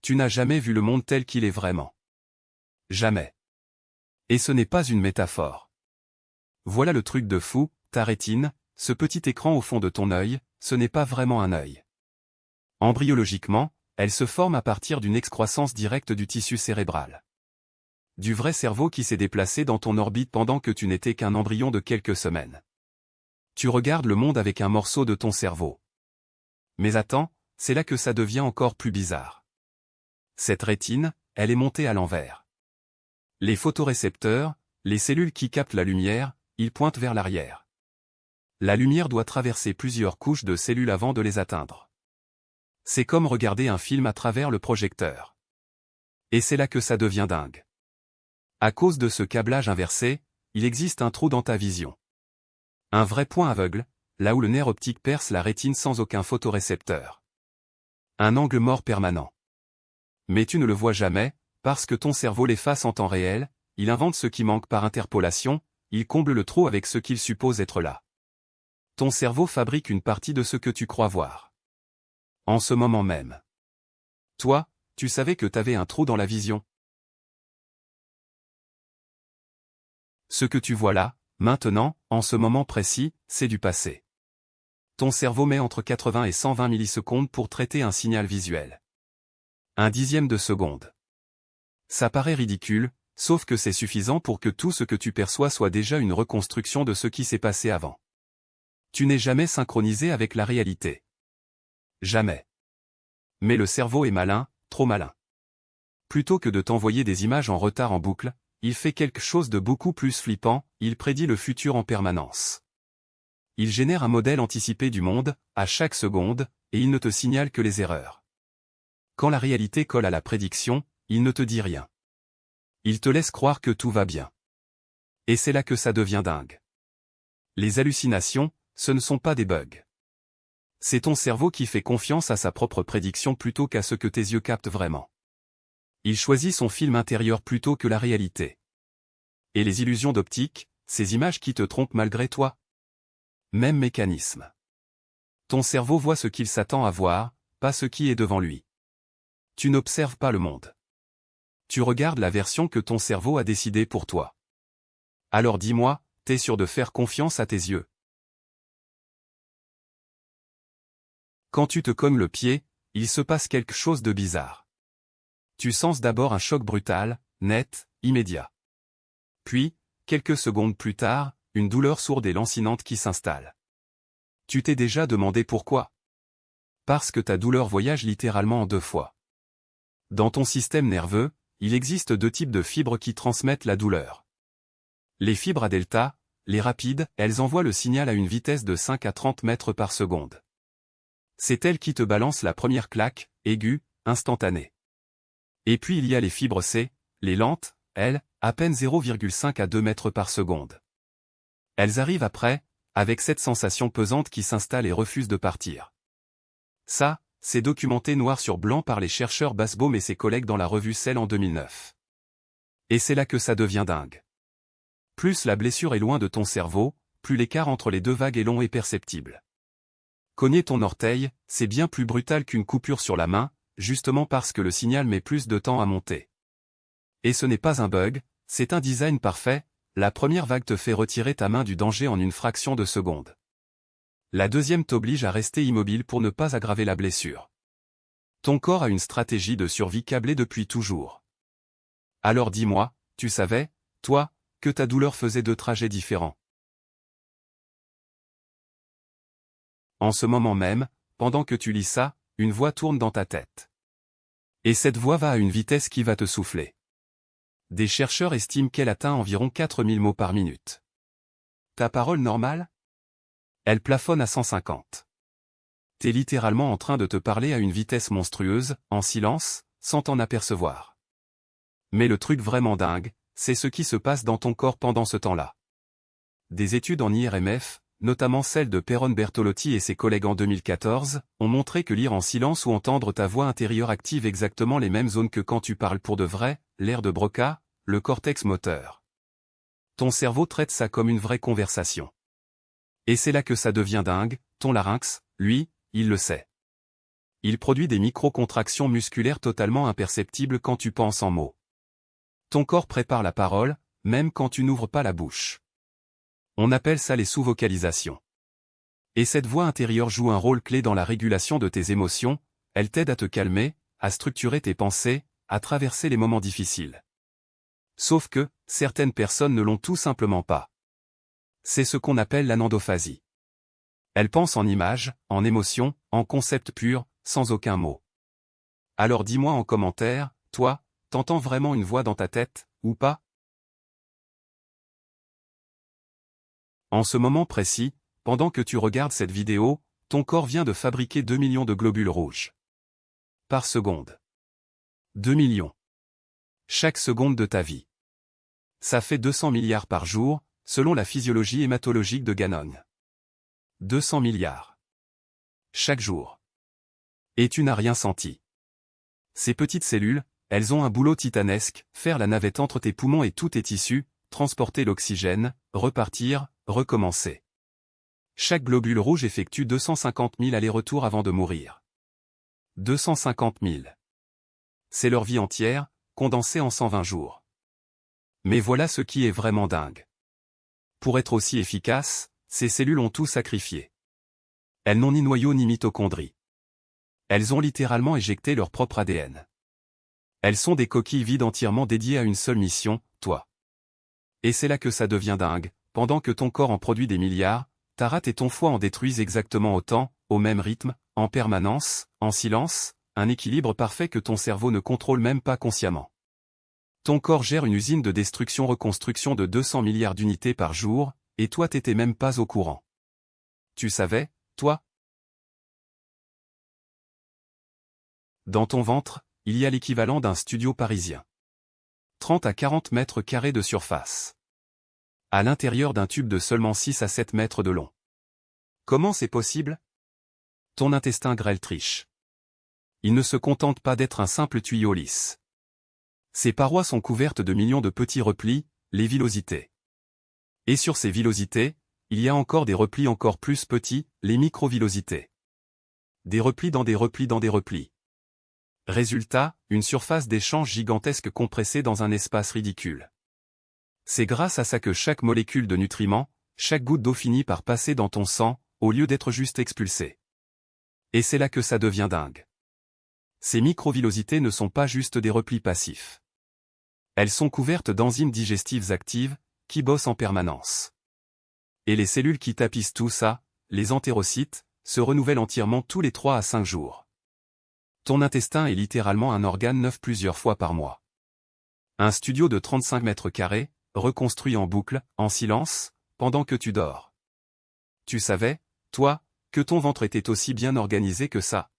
Tu n'as jamais vu le monde tel qu'il est vraiment. Jamais. Et ce n'est pas une métaphore. Voilà le truc de fou, ta rétine, ce petit écran au fond de ton œil, ce n'est pas vraiment un œil. Embryologiquement, elle se forme à partir d'une excroissance directe du tissu cérébral. Du vrai cerveau qui s'est déplacé dans ton orbite pendant que tu n'étais qu'un embryon de quelques semaines. Tu regardes le monde avec un morceau de ton cerveau. Mais attends, c'est là que ça devient encore plus bizarre. Cette rétine, elle est montée à l'envers. Les photorécepteurs, les cellules qui captent la lumière, ils pointent vers l'arrière. La lumière doit traverser plusieurs couches de cellules avant de les atteindre. C'est comme regarder un film à travers le projecteur. Et c'est là que ça devient dingue. À cause de ce câblage inversé, il existe un trou dans ta vision. Un vrai point aveugle, là où le nerf optique perce la rétine sans aucun photorécepteur. Un angle mort permanent. Mais tu ne le vois jamais, parce que ton cerveau l'efface en temps réel, il invente ce qui manque par interpolation, il comble le trou avec ce qu'il suppose être là. Ton cerveau fabrique une partie de ce que tu crois voir. En ce moment même. Toi, tu savais que t'avais un trou dans la vision. Ce que tu vois là, maintenant, en ce moment précis, c'est du passé. Ton cerveau met entre 80 et 120 millisecondes pour traiter un signal visuel. Un dixième de seconde. Ça paraît ridicule, sauf que c'est suffisant pour que tout ce que tu perçois soit déjà une reconstruction de ce qui s'est passé avant. Tu n'es jamais synchronisé avec la réalité. Jamais. Mais le cerveau est malin, trop malin. Plutôt que de t'envoyer des images en retard en boucle, il fait quelque chose de beaucoup plus flippant, il prédit le futur en permanence. Il génère un modèle anticipé du monde, à chaque seconde, et il ne te signale que les erreurs. Quand la réalité colle à la prédiction, il ne te dit rien. Il te laisse croire que tout va bien. Et c'est là que ça devient dingue. Les hallucinations, ce ne sont pas des bugs. C'est ton cerveau qui fait confiance à sa propre prédiction plutôt qu'à ce que tes yeux captent vraiment. Il choisit son film intérieur plutôt que la réalité. Et les illusions d'optique, ces images qui te trompent malgré toi. Même mécanisme. Ton cerveau voit ce qu'il s'attend à voir, pas ce qui est devant lui. Tu n'observes pas le monde. Tu regardes la version que ton cerveau a décidée pour toi. Alors dis-moi, t'es sûr de faire confiance à tes yeux? Quand tu te cognes le pied, il se passe quelque chose de bizarre. Tu sens d'abord un choc brutal, net, immédiat. Puis, quelques secondes plus tard, une douleur sourde et lancinante qui s'installe. Tu t'es déjà demandé pourquoi? Parce que ta douleur voyage littéralement en deux fois. Dans ton système nerveux, il existe deux types de fibres qui transmettent la douleur. Les fibres à delta, les rapides, elles envoient le signal à une vitesse de 5 à 30 mètres par seconde. C'est elles qui te balancent la première claque, aiguë, instantanée. Et puis il y a les fibres C, les lentes, elles, à peine 0,5 à 2 mètres par seconde. Elles arrivent après, avec cette sensation pesante qui s'installe et refuse de partir. Ça, c'est documenté noir sur blanc par les chercheurs Basbaum et ses collègues dans la revue Cell en 2009. Et c'est là que ça devient dingue. Plus la blessure est loin de ton cerveau, plus l'écart entre les deux vagues est long et perceptible. Cogner ton orteil, c'est bien plus brutal qu'une coupure sur la main, justement parce que le signal met plus de temps à monter. Et ce n'est pas un bug, c'est un design parfait, la première vague te fait retirer ta main du danger en une fraction de seconde. La deuxième t'oblige à rester immobile pour ne pas aggraver la blessure. Ton corps a une stratégie de survie câblée depuis toujours. Alors dis-moi, tu savais, toi, que ta douleur faisait deux trajets différents. En ce moment même, pendant que tu lis ça, une voix tourne dans ta tête. Et cette voix va à une vitesse qui va te souffler. Des chercheurs estiment qu'elle atteint environ 4000 mots par minute. Ta parole normale? Elle plafonne à 150. T'es littéralement en train de te parler à une vitesse monstrueuse, en silence, sans t'en apercevoir. Mais le truc vraiment dingue, c'est ce qui se passe dans ton corps pendant ce temps-là. Des études en IRMF, notamment celle de Perron Bertolotti et ses collègues en 2014, ont montré que lire en silence ou entendre ta voix intérieure active exactement les mêmes zones que quand tu parles pour de vrai, l'aire de Broca, le cortex moteur. Ton cerveau traite ça comme une vraie conversation. Et c'est là que ça devient dingue, ton larynx, lui, il le sait. Il produit des micro-contractions musculaires totalement imperceptibles quand tu penses en mots. Ton corps prépare la parole, même quand tu n'ouvres pas la bouche. On appelle ça les sous-vocalisations. Et cette voix intérieure joue un rôle clé dans la régulation de tes émotions, elle t'aide à te calmer, à structurer tes pensées, à traverser les moments difficiles. Sauf que, certaines personnes ne l'ont tout simplement pas. C'est ce qu'on appelle l'anendophasie. Elles pensent en images, en émotions, en concepts purs, sans aucun mot. Alors dis-moi en commentaire, toi, t'entends vraiment une voix dans ta tête, ou pas? En ce moment précis, pendant que tu regardes cette vidéo, ton corps vient de fabriquer 2 millions de globules rouges. Par seconde. 2 millions. Chaque seconde de ta vie. Ça fait 200 milliards par jour, selon la physiologie hématologique de Gannon. 200 milliards. Chaque jour. Et tu n'as rien senti. Ces petites cellules, elles ont un boulot titanesque, faire la navette entre tes poumons et tous tes tissus, transporter l'oxygène, repartir, recommencer. Chaque globule rouge effectue 250 000 allers-retours avant de mourir. 250 000. C'est leur vie entière, condensée en 120 jours. Mais voilà ce qui est vraiment dingue. Pour être aussi efficaces, ces cellules ont tout sacrifié. Elles n'ont ni noyau ni mitochondries. Elles ont littéralement éjecté leur propre ADN. Elles sont des coquilles vides entièrement dédiées à une seule mission, toi. Et c'est là que ça devient dingue, pendant que ton corps en produit des milliards, ta rate et ton foie en détruisent exactement autant, au même rythme, en permanence, en silence, un équilibre parfait que ton cerveau ne contrôle même pas consciemment. Ton corps gère une usine de destruction-reconstruction de 200 milliards d'unités par jour, et toi t'étais même pas au courant. Tu savais, toi? Dans ton ventre, il y a l'équivalent d'un studio parisien. 30 à 40 mètres carrés de surface. À l'intérieur d'un tube de seulement 6 à 7 mètres de long. Comment c'est possible? Ton intestin grêle triche. Il ne se contente pas d'être un simple tuyau lisse. Ses parois sont couvertes de millions de petits replis, les villosités. Et sur ces villosités, il y a encore des replis encore plus petits, les microvillosités. Des replis dans des replis dans des replis. Résultat, une surface d'échange gigantesque compressée dans un espace ridicule. C'est grâce à ça que chaque molécule de nutriments, chaque goutte d'eau finit par passer dans ton sang, au lieu d'être juste expulsée. Et c'est là que ça devient dingue. Ces microvillosités ne sont pas juste des replis passifs. Elles sont couvertes d'enzymes digestives actives, qui bossent en permanence. Et les cellules qui tapissent tout ça, les entérocytes, se renouvellent entièrement tous les 3 à 5 jours. Ton intestin est littéralement un organe neuf plusieurs fois par mois. Un studio de 35 mètres carrés, reconstruit en boucle, en silence, pendant que tu dors. Tu savais, toi, que ton ventre était aussi bien organisé que ça?